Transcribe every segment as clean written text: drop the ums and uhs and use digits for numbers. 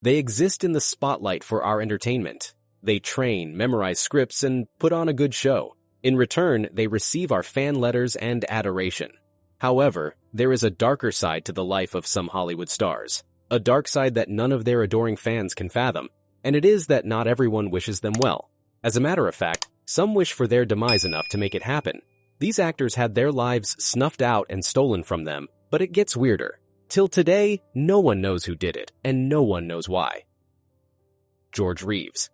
They exist in the spotlight for our entertainment. They train, memorize scripts, and put on a good show. In return, they receive our fan letters and adoration. However, there is a darker side to the life of some Hollywood stars, a dark side that none of their adoring fans can fathom, and it is that not everyone wishes them well. As a matter of fact, some wish for their demise enough to make it happen. These actors had their lives snuffed out and stolen from them, but it gets weirder. Till today, no one knows who did it, and no one knows why. George Reeves.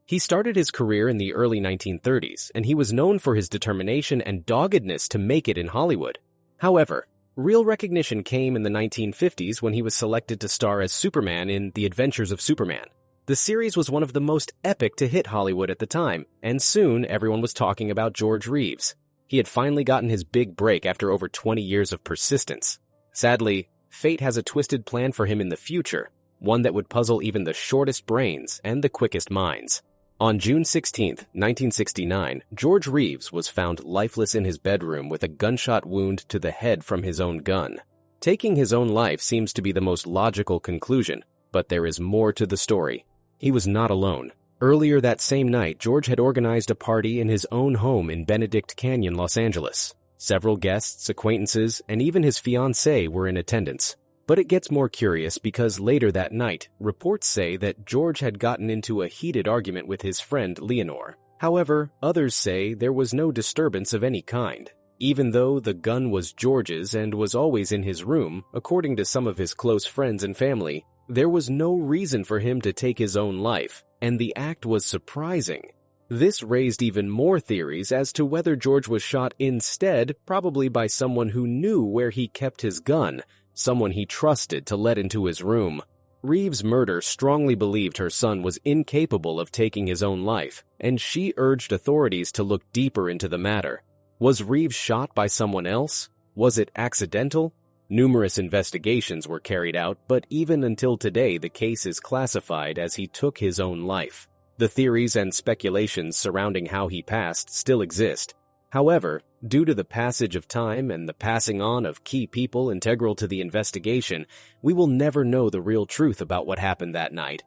He started his career in the early 1930s, and he was known for his determination and doggedness to make it in Hollywood. However, real recognition came in the 1950s when he was selected to star as Superman in The Adventures of Superman. The series was one of the most epic to hit Hollywood at the time, and soon everyone was talking about George Reeves. He had finally gotten his big break after over 20 years of persistence. Sadly, fate has a twisted plan for him in the future, one that would puzzle even the shortest brains and the quickest minds. On June 16, 1969, George Reeves was found lifeless in his bedroom with a gunshot wound to the head from his own gun. Taking his own life seems to be the most logical conclusion, but there is more to the story. He was not alone. Earlier that same night, George had organized a party in his own home in Benedict Canyon, Los Angeles. Several guests, acquaintances, and even his fiancée were in attendance. But it gets more curious because later that night, reports say that George had gotten into a heated argument with his friend Leonore. However, others say there was no disturbance of any kind. Even though the gun was George's and was always in his room, according to some of his close friends and family, there was no reason for him to take his own life, and the act was surprising. This raised even more theories as to whether George was shot instead, probably by someone who knew where he kept his gun, someone he trusted to let into his room. Reeves' murder strongly believed her son was incapable of taking his own life, and she urged authorities to look deeper into the matter. Was Reeves shot by someone else? Was it accidental? Numerous investigations were carried out, but even until today the case is classified as he took his own life. The theories and speculations surrounding how he passed still exist. However, due to the passage of time and the passing on of key people integral to the investigation, we will never know the real truth about what happened that night.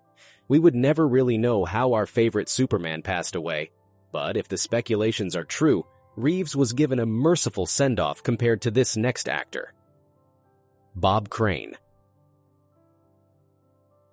We would never really know how our favorite Superman passed away. But if the speculations are true, Reeves was given a merciful send-off compared to this next actor. Bob Crane.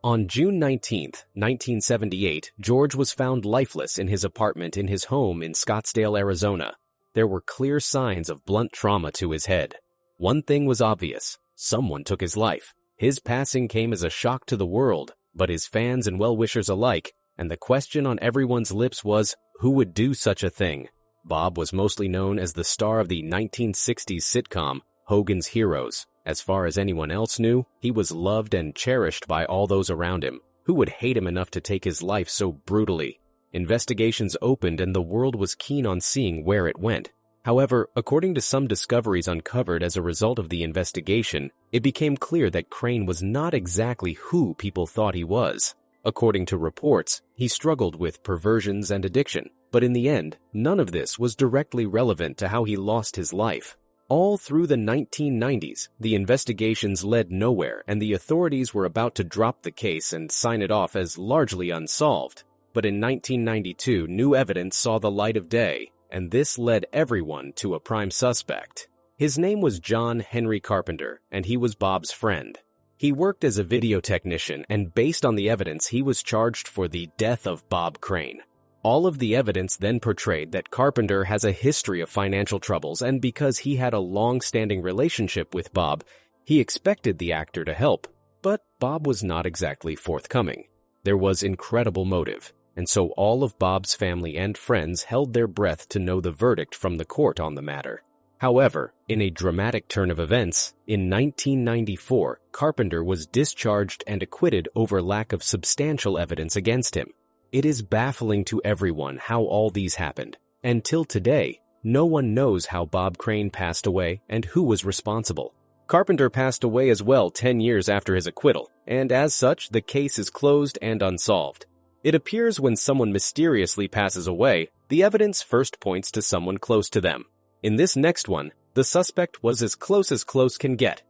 On June 19, 1978, George was found lifeless in his apartment in his home in Scottsdale, Arizona. There were clear signs of blunt trauma to his head. One thing was obvious: someone took his life. His passing came as a shock to the world, but his fans and well-wishers alike, and the question on everyone's lips was, who would do such a thing? Bob was mostly known as the star of the 1960s sitcom Hogan's Heroes. As far as anyone else knew, he was loved and cherished by all those around him. Who would hate him enough to take his life so brutally? Investigations opened and the world was keen on seeing where it went. However, according to some discoveries uncovered as a result of the investigation, it became clear that Crane was not exactly who people thought he was. According to reports, he struggled with perversions and addiction, but in the end, none of this was directly relevant to how he lost his life. All through the 1990s, the investigations led nowhere and the authorities were about to drop the case and sign it off as largely unsolved. But in 1992, new evidence saw the light of day, and this led everyone to a prime suspect. His name was John Henry Carpenter, and he was Bob's friend. He worked as a video technician, and based on the evidence, he was charged for the death of Bob Crane. All of the evidence then portrayed that Carpenter has a history of financial troubles, and because he had a long-standing relationship with Bob, he expected the actor to help. But Bob was not exactly forthcoming. There was incredible motive, and so all of Bob's family and friends held their breath to know the verdict from the court on the matter. However, in a dramatic turn of events, in 1994, Carpenter was discharged and acquitted over lack of substantial evidence against him. It is baffling to everyone how all these happened. Until today, no one knows how Bob Crane passed away and who was responsible. Carpenter passed away as well 10 years after his acquittal, and as such, the case is closed and unsolved. It appears when someone mysteriously passes away, the evidence first points to someone close to them. In this next one, the suspect was as close can get.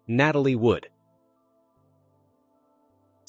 Natalie Wood.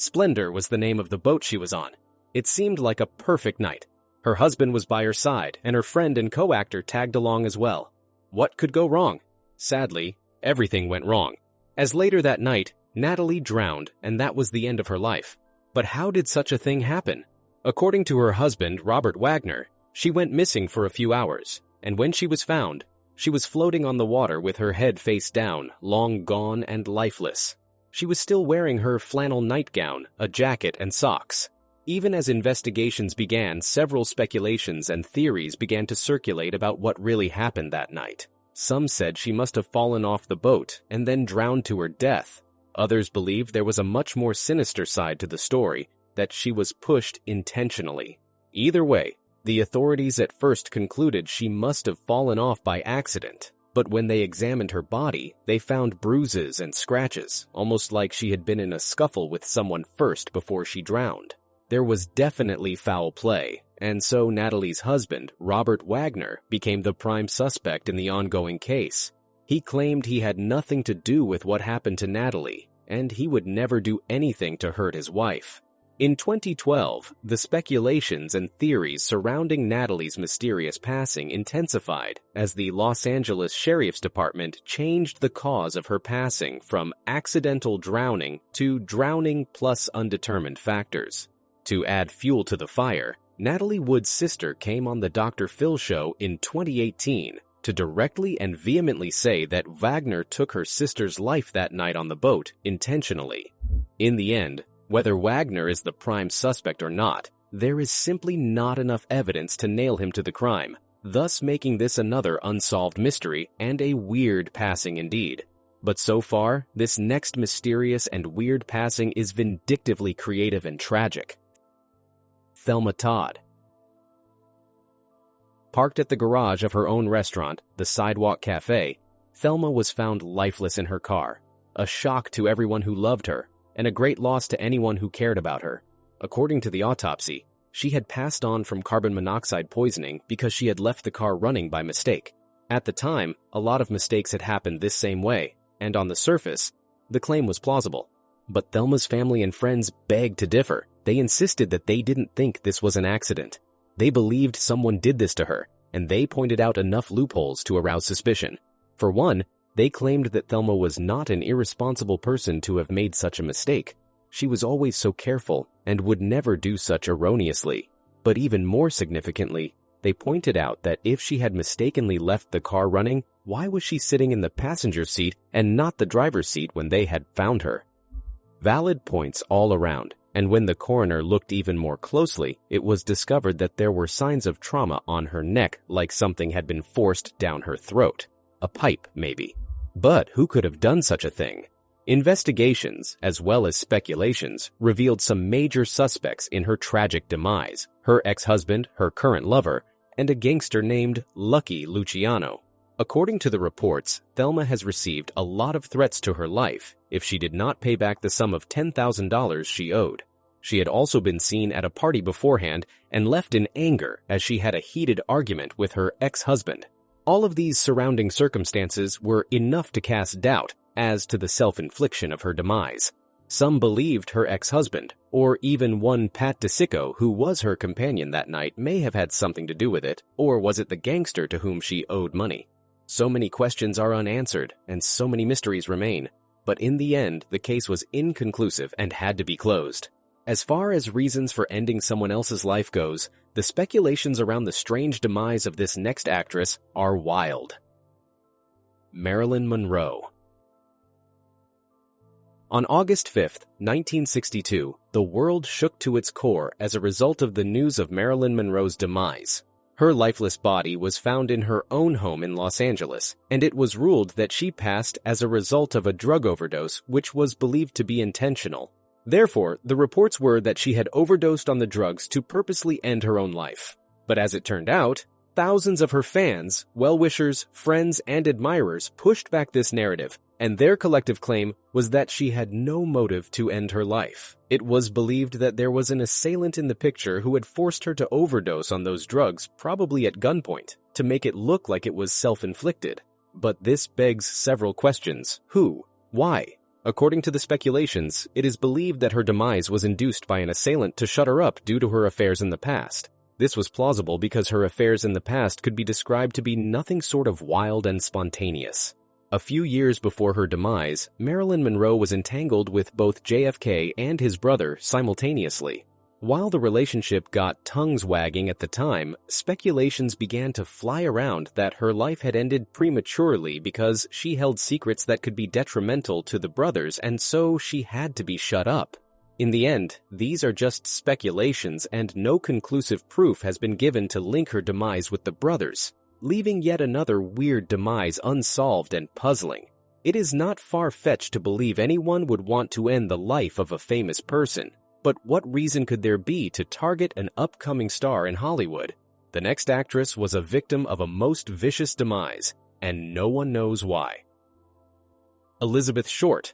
Splendor was the name of the boat she was on. It seemed like a perfect night. Her husband was by her side, and her friend and co-actor tagged along as well. What could go wrong? Sadly, everything went wrong. As later that night, Natalie drowned, and that was the end of her life. But how did such a thing happen? According to her husband, Robert Wagner, she went missing for a few hours, and when she was found, she was floating on the water with her head face down, long gone and lifeless. She was still wearing her flannel nightgown, a jacket, and socks. Even as investigations began, several speculations and theories began to circulate about what really happened that night. Some said she must have fallen off the boat and then drowned to her death. Others believed there was a much more sinister side to the story, that she was pushed intentionally. Either way, the authorities at first concluded she must have fallen off by accident, but when they examined her body, they found bruises and scratches, almost like she had been in a scuffle with someone first before she drowned. There was definitely foul play, and so Natalie's husband, Robert Wagner, became the prime suspect in the ongoing case. He claimed he had nothing to do with what happened to Natalie, and he would never do anything to hurt his wife. In 2012, the speculations and theories surrounding Natalie's mysterious passing intensified as the Los Angeles Sheriff's Department changed the cause of her passing from accidental drowning to drowning plus undetermined factors. To add fuel to the fire, Natalie Wood's sister came on the Dr. Phil show in 2018 to directly and vehemently say that Wagner took her sister's life that night on the boat intentionally. In the end, whether Wagner is the prime suspect or not, there is simply not enough evidence to nail him to the crime, thus making this another unsolved mystery and a weird passing indeed. But so far, this next mysterious and weird passing is vindictively creative and tragic. Thelma Todd. Parked at the garage of her own restaurant, the Sidewalk Cafe, Thelma was found lifeless in her car, a shock to everyone who loved her, and a great loss to anyone who cared about her. According to the autopsy, she had passed on from carbon monoxide poisoning because she had left the car running by mistake. At the time, a lot of mistakes had happened this same way, and on the surface, the claim was plausible. But Thelma's family and friends begged to differ. They insisted that they didn't think this was an accident. They believed someone did this to her, and they pointed out enough loopholes to arouse suspicion. For one, they claimed that Thelma was not an irresponsible person to have made such a mistake. She was always so careful and would never do such erroneously. But even more significantly, they pointed out that if she had mistakenly left the car running, why was she sitting in the passenger seat and not the driver's seat when they had found her? Valid points all around, and when the coroner looked even more closely, it was discovered that there were signs of trauma on her neck, like something had been forced down her throat. A pipe, maybe. But who could have done such a thing? Investigations, as well as speculations, revealed some major suspects in her tragic demise: her ex-husband, her current lover, and a gangster named Lucky Luciano. According to the reports, Thelma has received a lot of threats to her life if she did not pay back the sum of $10,000 she owed. She had also been seen at a party beforehand and left in anger as she had a heated argument with her ex-husband. All of these surrounding circumstances were enough to cast doubt as to the self-infliction of her demise. Some believed her ex-husband, or even one Pat DeSicco, who was her companion that night, may have had something to do with it, or was it the gangster to whom she owed money? So many questions are unanswered, and so many mysteries remain. But in the end, the case was inconclusive and had to be closed. As far as reasons for ending someone else's life goes, the speculations around the strange demise of this next actress are wild. Marilyn Monroe. On August 5, 1962, the world shook to its core as a result of the news of Marilyn Monroe's demise. Her lifeless body was found in her own home in Los Angeles, and it was ruled that she passed as a result of a drug overdose, which was believed to be intentional. Therefore, the reports were that she had overdosed on the drugs to purposely end her own life. But as it turned out, thousands of her fans, well-wishers, friends, and admirers pushed back this narrative, and their collective claim was that she had no motive to end her life. It was believed that there was an assailant in the picture who had forced her to overdose on those drugs, probably at gunpoint, to make it look like it was self-inflicted. But this begs several questions. Who? Why? According to the speculations, it is believed that her demise was induced by an assailant to shut her up due to her affairs in the past. This was plausible because her affairs in the past could be described to be nothing short of wild and spontaneous. A few years before her demise, Marilyn Monroe was entangled with both JFK and his brother simultaneously. While the relationship got tongues wagging at the time, speculations began to fly around that her life had ended prematurely because she held secrets that could be detrimental to the brothers, and so she had to be shut up. In the end, these are just speculations, and no conclusive proof has been given to link her demise with the brothers, leaving yet another weird demise unsolved and puzzling. It is not far-fetched to believe anyone would want to end the life of a famous person. But what reason could there be to target an upcoming star in Hollywood? The next actress was a victim of a most vicious demise, and no one knows why. Elizabeth Short.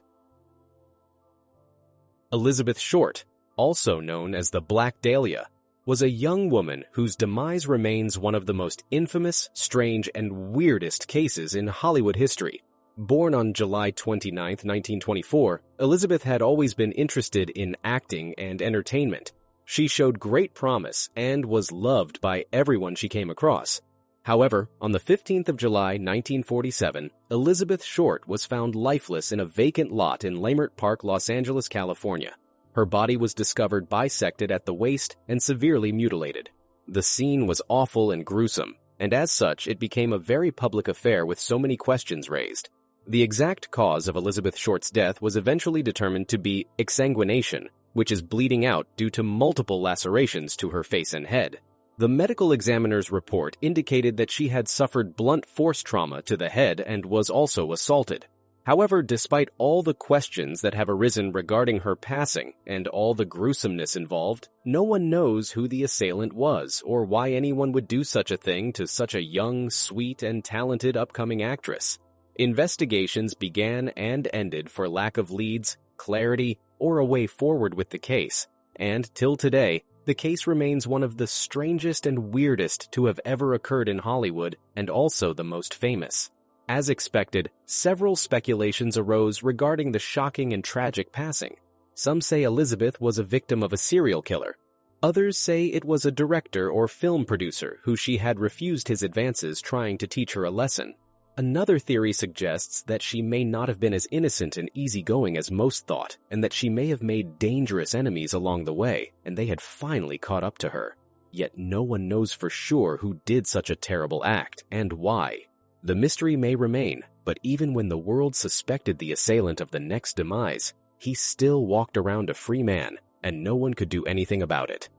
Elizabeth Short, also known as the Black Dahlia, was a young woman whose demise remains one of the most infamous, strange, and weirdest cases in Hollywood history. Born on July 29, 1924, Elizabeth had always been interested in acting and entertainment. She showed great promise and was loved by everyone she came across. However, on the 15th of July, 1947, Elizabeth Short was found lifeless in a vacant lot in Leimert Park, Los Angeles, California. Her body was discovered bisected at the waist and severely mutilated. The scene was awful and gruesome, and as such, it became a very public affair with so many questions raised. The exact cause of Elizabeth Short's death was eventually determined to be exsanguination, which is bleeding out due to multiple lacerations to her face and head. The medical examiner's report indicated that she had suffered blunt force trauma to the head and was also assaulted. However, despite all the questions that have arisen regarding her passing and all the gruesomeness involved, no one knows who the assailant was or why anyone would do such a thing to such a young, sweet, and talented upcoming actress. Investigations began and ended for lack of leads, clarity, or a way forward with the case, and till today, the case remains one of the strangest and weirdest to have ever occurred in Hollywood and also the most famous. As expected, several speculations arose regarding the shocking and tragic passing. Some say Elizabeth was a victim of a serial killer. Others say it was a director or film producer who she had refused his advances trying to teach her a lesson. Another theory suggests that she may not have been as innocent and easygoing as most thought, and that she may have made dangerous enemies along the way, and they had finally caught up to her. Yet no one knows for sure who did such a terrible act, and why. The mystery may remain, but even when the world suspected the assailant of the next demise, he still walked around a free man, and no one could do anything about it.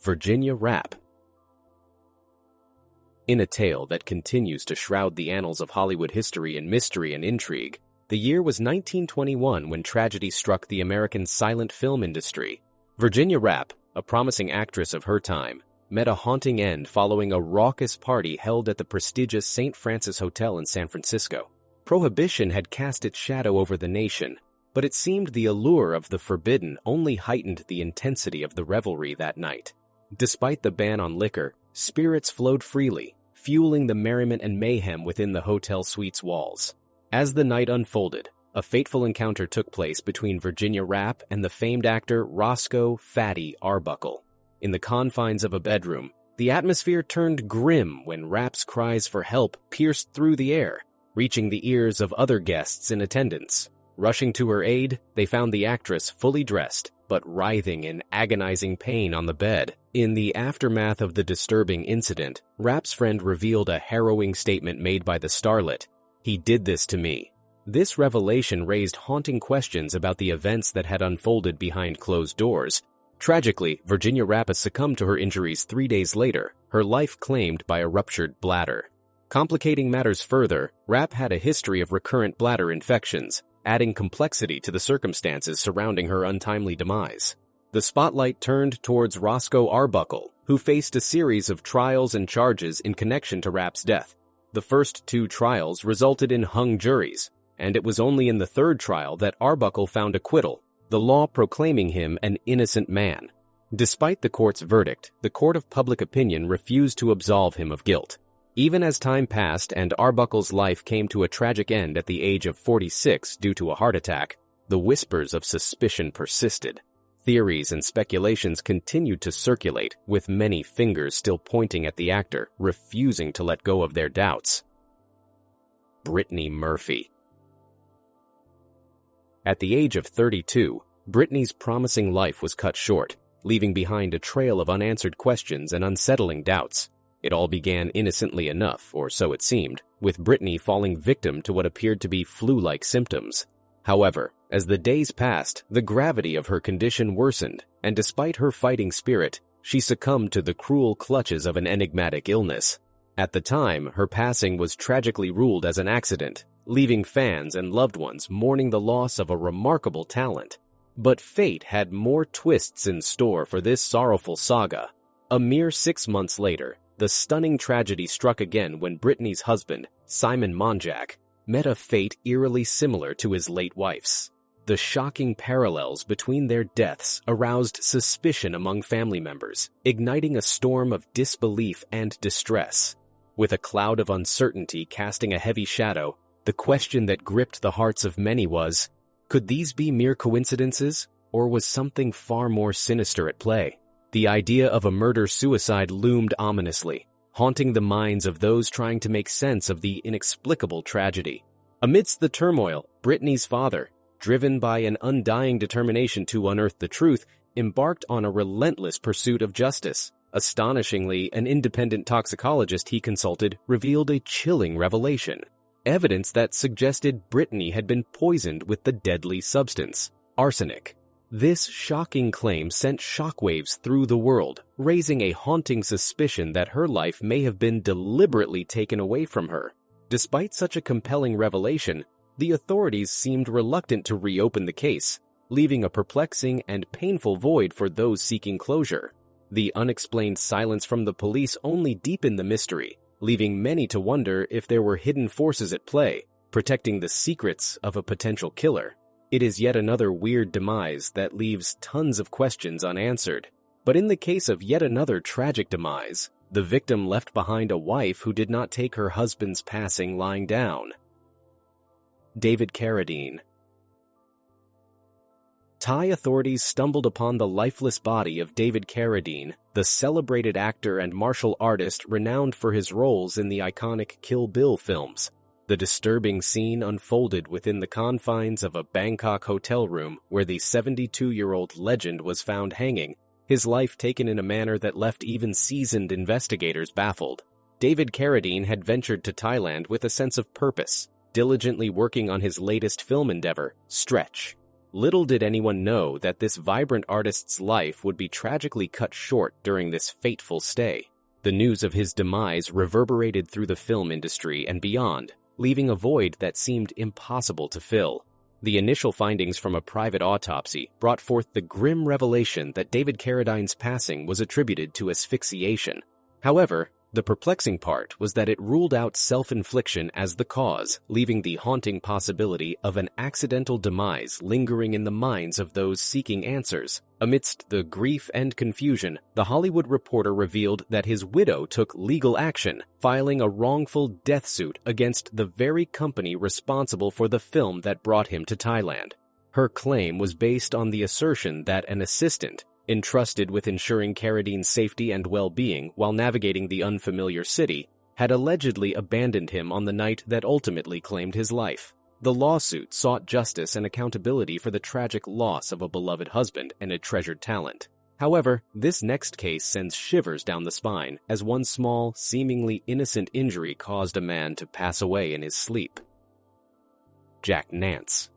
Virginia Rappe. In a tale that continues to shroud the annals of Hollywood history in mystery and intrigue, the year was 1921 when tragedy struck the American silent film industry. Virginia Rappe, a promising actress of her time, met a haunting end following a raucous party held at the prestigious St. Francis Hotel in San Francisco. Prohibition had cast its shadow over the nation, but it seemed the allure of the forbidden only heightened the intensity of the revelry that night. Despite the ban on liquor, spirits flowed freely, fueling the merriment and mayhem within the hotel suite's walls. As the night unfolded, a fateful encounter took place between Virginia Rappe and the famed actor Roscoe "Fatty" Arbuckle. In the confines of a bedroom, the atmosphere turned grim when Rappe's cries for help pierced through the air, reaching the ears of other guests in attendance. Rushing to her aid, they found the actress fully dressed, but writhing in agonizing pain on the bed. In the aftermath of the disturbing incident, Rappe's friend revealed a harrowing statement made by the starlet. "He did this to me." This revelation raised haunting questions about the events that had unfolded behind closed doors. Tragically, Virginia Rappe succumbed to her injuries 3 days later, her life claimed by a ruptured bladder. Complicating matters further, Rappe had a history of recurrent bladder infections, adding complexity to the circumstances surrounding her untimely demise. The spotlight turned towards Roscoe Arbuckle, who faced a series of trials and charges in connection to Rappe's death. The first 2 trials resulted in hung juries, and it was only in the 3rd trial that Arbuckle found acquittal, the law proclaiming him an innocent man. Despite the court's verdict, the court of public opinion refused to absolve him of guilt. Even as time passed and Arbuckle's life came to a tragic end at the age of 46 due to a heart attack, the whispers of suspicion persisted. Theories and speculations continued to circulate, with many fingers still pointing at the actor, refusing to let go of their doubts. Brittany Murphy. At the age of 32, Brittany's promising life was cut short, leaving behind a trail of unanswered questions and unsettling doubts. It all began innocently enough, or so it seemed, with Brittany falling victim to what appeared to be flu-like symptoms. However, as the days passed, the gravity of her condition worsened, and despite her fighting spirit, she succumbed to the cruel clutches of an enigmatic illness. At the time, her passing was tragically ruled as an accident, leaving fans and loved ones mourning the loss of a remarkable talent. But fate had more twists in store for this sorrowful saga. A mere 6 months later, the stunning tragedy struck again when Brittany's husband, Simon Monjack, met a fate eerily similar to his late wife's. The shocking parallels between their deaths aroused suspicion among family members, igniting a storm of disbelief and distress. With a cloud of uncertainty casting a heavy shadow, the question that gripped the hearts of many was, could these be mere coincidences, or was something far more sinister at play? The idea of a murder-suicide loomed ominously, haunting the minds of those trying to make sense of the inexplicable tragedy. Amidst the turmoil, Brittany's father, driven by an undying determination to unearth the truth, embarked on a relentless pursuit of justice. Astonishingly, an independent toxicologist he consulted revealed a chilling revelation: evidence that suggested Brittany had been poisoned with the deadly substance, arsenic. This shocking claim sent shockwaves through the world, raising a haunting suspicion that her life may have been deliberately taken away from her. Despite such a compelling revelation, the authorities seemed reluctant to reopen the case, leaving a perplexing and painful void for those seeking closure. The unexplained silence from the police only deepened the mystery, leaving many to wonder if there were hidden forces at play, protecting the secrets of a potential killer. It is yet another weird demise that leaves tons of questions unanswered. But in the case of yet another tragic demise, the victim left behind a wife who did not take her husband's passing lying down. David Carradine. Thai authorities stumbled upon the lifeless body of David Carradine, the celebrated actor and martial artist renowned for his roles in the iconic Kill Bill films. The disturbing scene unfolded within the confines of a Bangkok hotel room where the 72-year-old legend was found hanging, his life taken in a manner that left even seasoned investigators baffled. David Carradine had ventured to Thailand with a sense of purpose, diligently working on his latest film endeavor, Stretch. Little did anyone know that this vibrant artist's life would be tragically cut short during this fateful stay. The news of his demise reverberated through the film industry and beyond, leaving a void that seemed impossible to fill. The initial findings from a private autopsy brought forth the grim revelation that David Carradine's passing was attributed to asphyxiation. However, the perplexing part was that it ruled out self-infliction as the cause, leaving the haunting possibility of an accidental demise lingering in the minds of those seeking answers. Amidst the grief and confusion, the Hollywood Reporter revealed that his widow took legal action, filing a wrongful death suit against the very company responsible for the film that brought him to Thailand. Her claim was based on the assertion that an assistant, entrusted with ensuring Carradine's safety and well-being while navigating the unfamiliar city, had allegedly abandoned him on the night that ultimately claimed his life. The lawsuit sought justice and accountability for the tragic loss of a beloved husband and a treasured talent. However, this next case sends shivers down the spine as one small, seemingly innocent injury caused a man to pass away in his sleep. Jack Nance.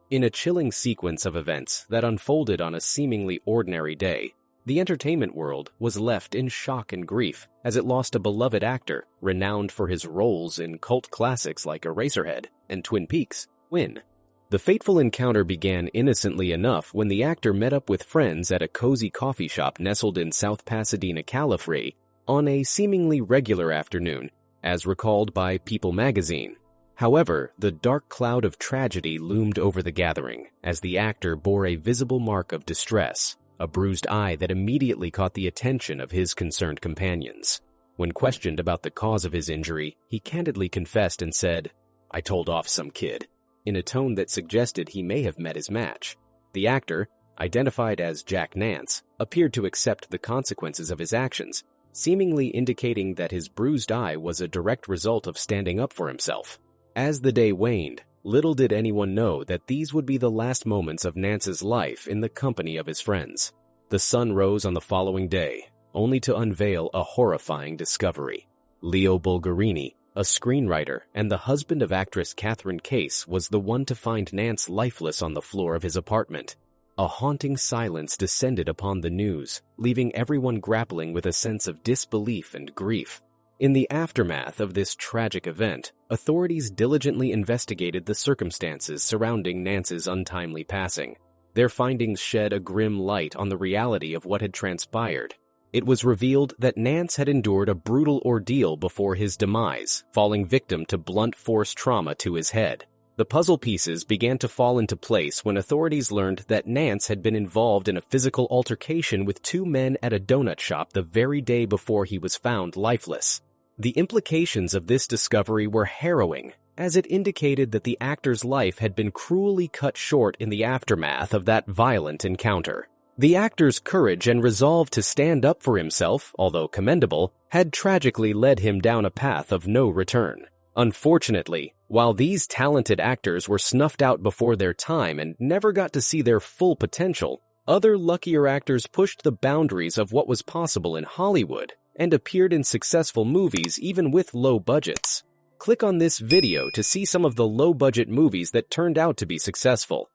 In a chilling sequence of events that unfolded on a seemingly ordinary day, the entertainment world was left in shock and grief as it lost a beloved actor renowned for his roles in cult classics like Eraserhead and Twin Peaks. The fateful encounter began innocently enough when the actor met up with friends at a cozy coffee shop nestled in South Pasadena, California, on a seemingly regular afternoon, as recalled by People magazine. However, the dark cloud of tragedy loomed over the gathering as the actor bore a visible mark of distress, a bruised eye that immediately caught the attention of his concerned companions. When questioned about the cause of his injury, he candidly confessed and said, "I told off some kid," in a tone that suggested he may have met his match. The actor, identified as Jack Nance, appeared to accept the consequences of his actions, seemingly indicating that his bruised eye was a direct result of standing up for himself. As the day waned, little did anyone know that these would be the last moments of Nance's life in the company of his friends. The sun rose on the following day, only to unveil a horrifying discovery. Leo Bulgarini, a screenwriter and the husband of actress Catherine Case, was the one to find Nance lifeless on the floor of his apartment. A haunting silence descended upon the news, leaving everyone grappling with a sense of disbelief and grief. In the aftermath of this tragic event, authorities diligently investigated the circumstances surrounding Nance's untimely passing. Their findings shed a grim light on the reality of what had transpired. It was revealed that Nance had endured a brutal ordeal before his demise, falling victim to blunt force trauma to his head. The puzzle pieces began to fall into place when authorities learned that Nance had been involved in a physical altercation with two men at a donut shop the very day before he was found lifeless. The implications of this discovery were harrowing, as it indicated that the actor's life had been cruelly cut short in the aftermath of that violent encounter. The actor's courage and resolve to stand up for himself, although commendable, had tragically led him down a path of no return. Unfortunately, while these talented actors were snuffed out before their time and never got to see their full potential, other luckier actors pushed the boundaries of what was possible in Hollywood and appeared in successful movies even with low budgets. Click on this video to see some of the low-budget movies that turned out to be successful.